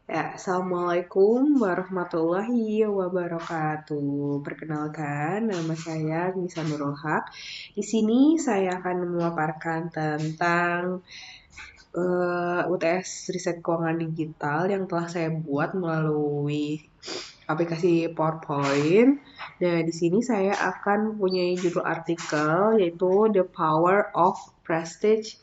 Ya, Assalamualaikum warahmatullahi wabarakatuh. Perkenalkan, nama saya Nisa Nurul Haq. Di sini saya akan memaparkan tentang UTS Riset Keuangan Digital yang telah saya buat melalui aplikasi PowerPoint. Nah, di sini saya akan punya judul artikel yaitu The Power of Prestige,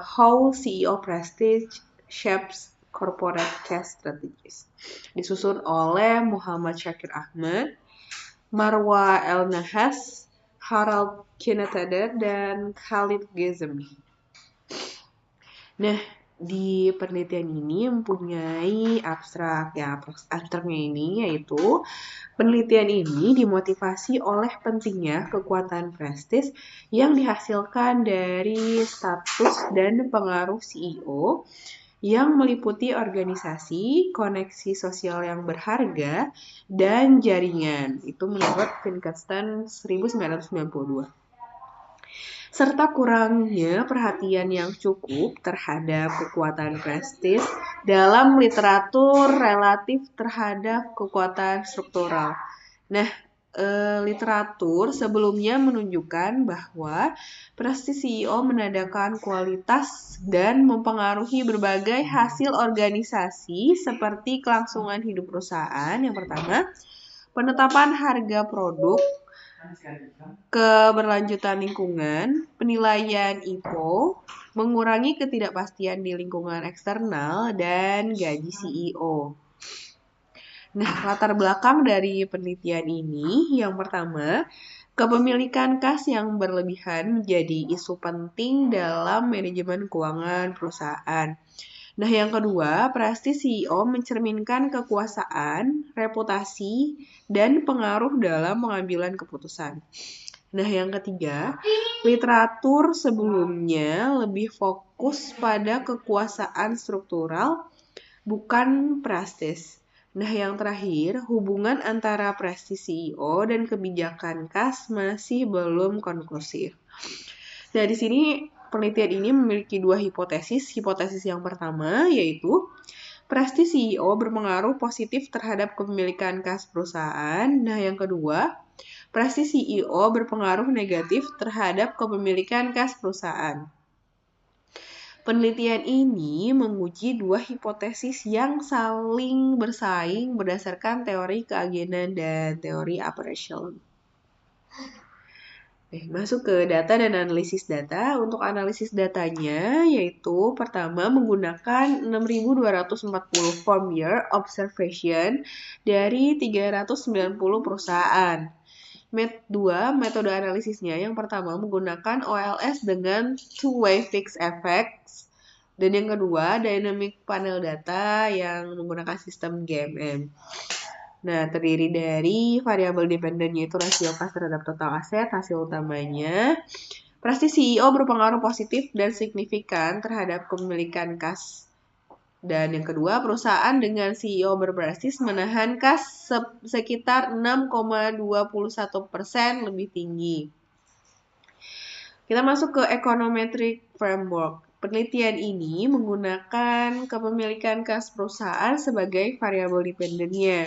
How CEO Prestige Shapes Corporate Cash Strategies. Disusun oleh Muhammad Syakir Ahmad, Marwa El Nahas, Harald Kinatadar, dan Khalid Gezemi. Nah, di penelitian ini mempunyai abstrak. Ya, abstraknya ini yaitu penelitian ini dimotivasi oleh pentingnya kekuatan prestis yang dihasilkan dari status dan pengaruh CEO yang meliputi organisasi, koneksi sosial yang berharga, dan jaringan. Itu menurut Finkelstein 1992. Serta kurangnya perhatian yang cukup terhadap kekuatan prestis dalam literatur relatif terhadap kekuatan struktural. Nah, literatur sebelumnya menunjukkan bahwa prestis CEO menandakan kualitas dan mempengaruhi berbagai hasil organisasi seperti kelangsungan hidup perusahaan. Yang pertama, penetapan harga produk, keberlanjutan lingkungan, penilaian IPO, mengurangi ketidakpastian di lingkungan eksternal, dan gaji CEO. Nah, latar belakang dari penelitian ini, yang pertama, kepemilikan kas yang berlebihan menjadi isu penting dalam manajemen keuangan perusahaan. Nah, yang kedua, prestis CEO mencerminkan kekuasaan, reputasi, dan pengaruh dalam pengambilan keputusan. Nah, yang ketiga, literatur sebelumnya lebih fokus pada kekuasaan struktural, bukan prestis. Nah, yang terakhir, hubungan antara prestis CEO dan kebijakan kas masih belum konklusif. Nah, di sini penelitian ini memiliki dua hipotesis. Hipotesis yang pertama yaitu prestis CEO berpengaruh positif terhadap kepemilikan kas perusahaan. Nah, yang kedua, prestis CEO berpengaruh negatif terhadap kepemilikan kas perusahaan. Penelitian ini menguji dua hipotesis yang saling bersaing berdasarkan teori keagenan dan teori operational. Masuk ke data dan analisis data. Untuk analisis datanya, yaitu pertama menggunakan 6.240 form year observation dari 390 perusahaan. 2. Metode analisisnya yang pertama menggunakan OLS dengan two-way fixed effects. Dan yang kedua, dynamic panel data yang menggunakan sistem GMM. Nah, terdiri dari variabel dependennya itu rasio kas terhadap total aset, hasil utamanya. Prestis CEO berpengaruh positif dan signifikan terhadap kepemilikan kas. Dan yang kedua, perusahaan dengan CEO berprestis menahan kas sekitar 6,21% lebih tinggi. Kita masuk ke econometric framework. Penelitian ini menggunakan kepemilikan kas perusahaan sebagai variabel dependennya.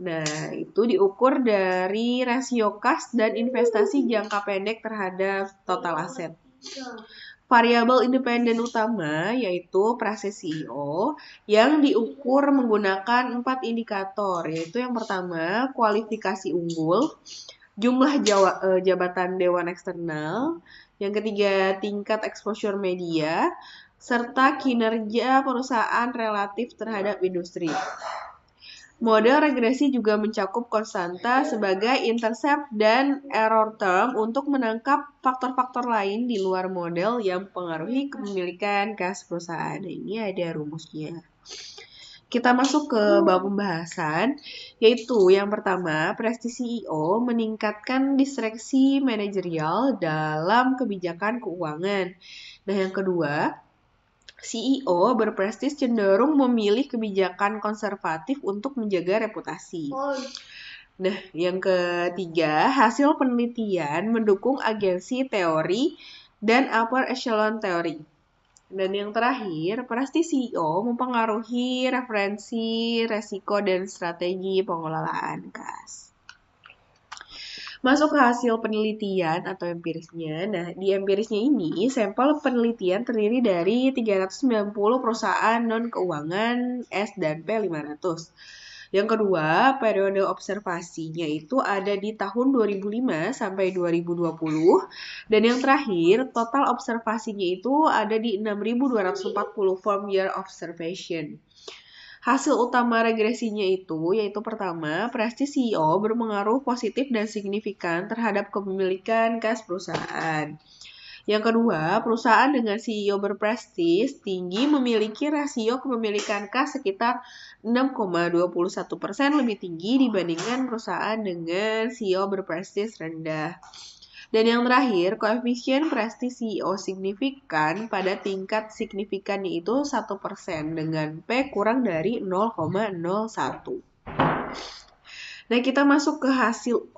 Nah, itu diukur dari rasio kas dan investasi jangka pendek terhadap total aset. Variabel independen utama yaitu prestis CEO yang diukur menggunakan 4 indikator, yaitu yang pertama kualifikasi unggul, jumlah jabatan dewan eksternal, yang ketiga tingkat exposure media, serta kinerja perusahaan relatif terhadap industri. Model regresi juga mencakup konstanta sebagai intercept dan error term untuk menangkap faktor-faktor lain di luar model yang mempengaruhi kepemilikan kas perusahaan. Nah, ini ada rumusnya. Kita masuk ke bab pembahasan, yaitu yang pertama, prestis CEO meningkatkan diskresi manajerial dalam kebijakan keuangan. Nah, yang kedua, CEO berprestis cenderung memilih kebijakan konservatif untuk menjaga reputasi. Nah, yang ketiga, hasil penelitian mendukung agensi teori dan upper echelon teori. Dan yang terakhir, prestasi CEO mempengaruhi referensi, resiko, dan strategi pengelolaan kas. Masuk ke hasil penelitian atau empirisnya. Nah, di empirisnya ini, sampel penelitian terdiri dari 390 perusahaan non-keuangan S dan P500. Yang kedua, periode observasinya itu ada di tahun 2005 sampai 2020. Dan yang terakhir, total observasinya itu ada di 6.240 firm year observation. Hasil utama regresinya itu yaitu pertama, prestasi CEO berpengaruh positif dan signifikan terhadap kepemilikan kas perusahaan. Yang kedua, perusahaan dengan CEO berprestis tinggi memiliki rasio kepemilikan kas sekitar 6,21% lebih tinggi dibandingkan perusahaan dengan CEO berprestis rendah. Dan yang terakhir, koefisien prestasi CEO signifikan pada tingkat signifikan yaitu 1% dengan P kurang dari 0,01. Nah, kita masuk ke hasil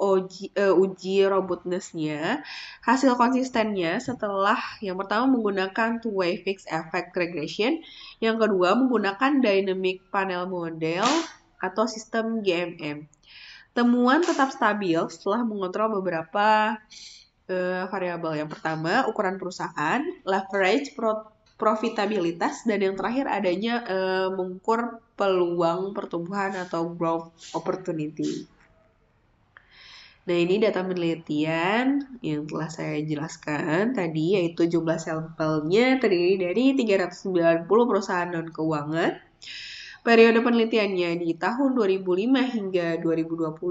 uji robustness-nya. Hasil konsistennya setelah yang pertama menggunakan two-way fixed effect regression, yang kedua menggunakan dynamic panel model atau sistem GMM. Temuan tetap stabil setelah mengontrol beberapa variabel. Yang pertama, ukuran perusahaan, leverage, profitabilitas, dan yang terakhir adanya mengukur peluang pertumbuhan atau growth opportunity. Nah, ini data penelitian yang telah saya jelaskan tadi, yaitu jumlah sampelnya terdiri dari 390 perusahaan non-keuangan. Periode penelitiannya di tahun 2005 hingga 2020.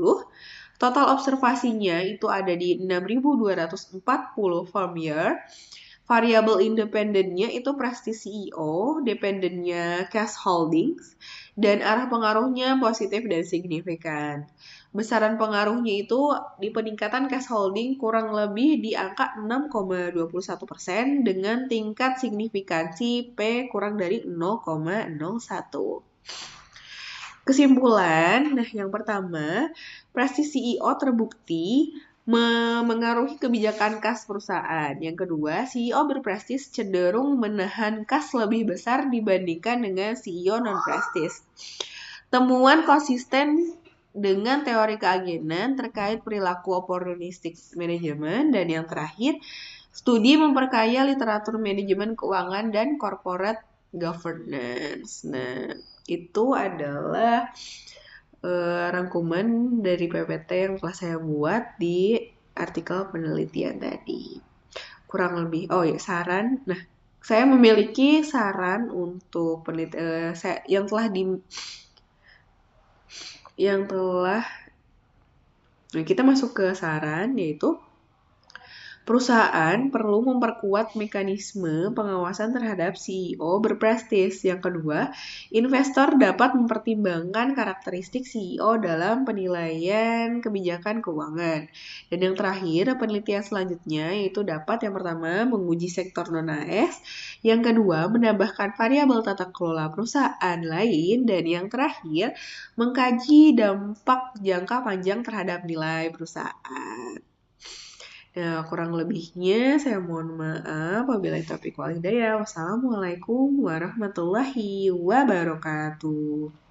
Total observasinya itu ada di 6.240 firm year. Variabel independennya itu prestasi CEO, dependennya cash holdings, dan arah pengaruhnya positif dan signifikan. Besaran pengaruhnya itu di peningkatan cash holding kurang lebih di angka 6,21% dengan tingkat signifikansi P kurang dari 0,01. Kesimpulan, nah yang pertama, prestasi CEO terbukti memengaruhi kebijakan kas perusahaan. Yang kedua, CEO berprestis cenderung menahan kas lebih besar dibandingkan dengan CEO non-prestis. Temuan konsisten dengan teori keagenan terkait perilaku opportunistic management. Dan yang terakhir, studi memperkaya literatur manajemen keuangan dan corporate governance. Nah, itu adalah rangkuman dari PPT yang telah saya buat di artikel penelitian tadi. Kurang lebih, saran. Nah, saya memiliki saran untuk penelitian nah, kita masuk ke saran, yaitu perusahaan perlu memperkuat mekanisme pengawasan terhadap CEO berprestis. Yang kedua, investor dapat mempertimbangkan karakteristik CEO dalam penilaian kebijakan keuangan. Dan yang terakhir, penelitian selanjutnya yaitu dapat yang pertama menguji sektor non-AS, yang kedua menambahkan variabel tata kelola perusahaan lain, dan yang terakhir mengkaji dampak jangka panjang terhadap nilai perusahaan. Nah, kurang lebihnya saya mohon maaf. Wabillahi taufiq wal hidayah. Wassalamualaikum warahmatullahi wabarakatuh.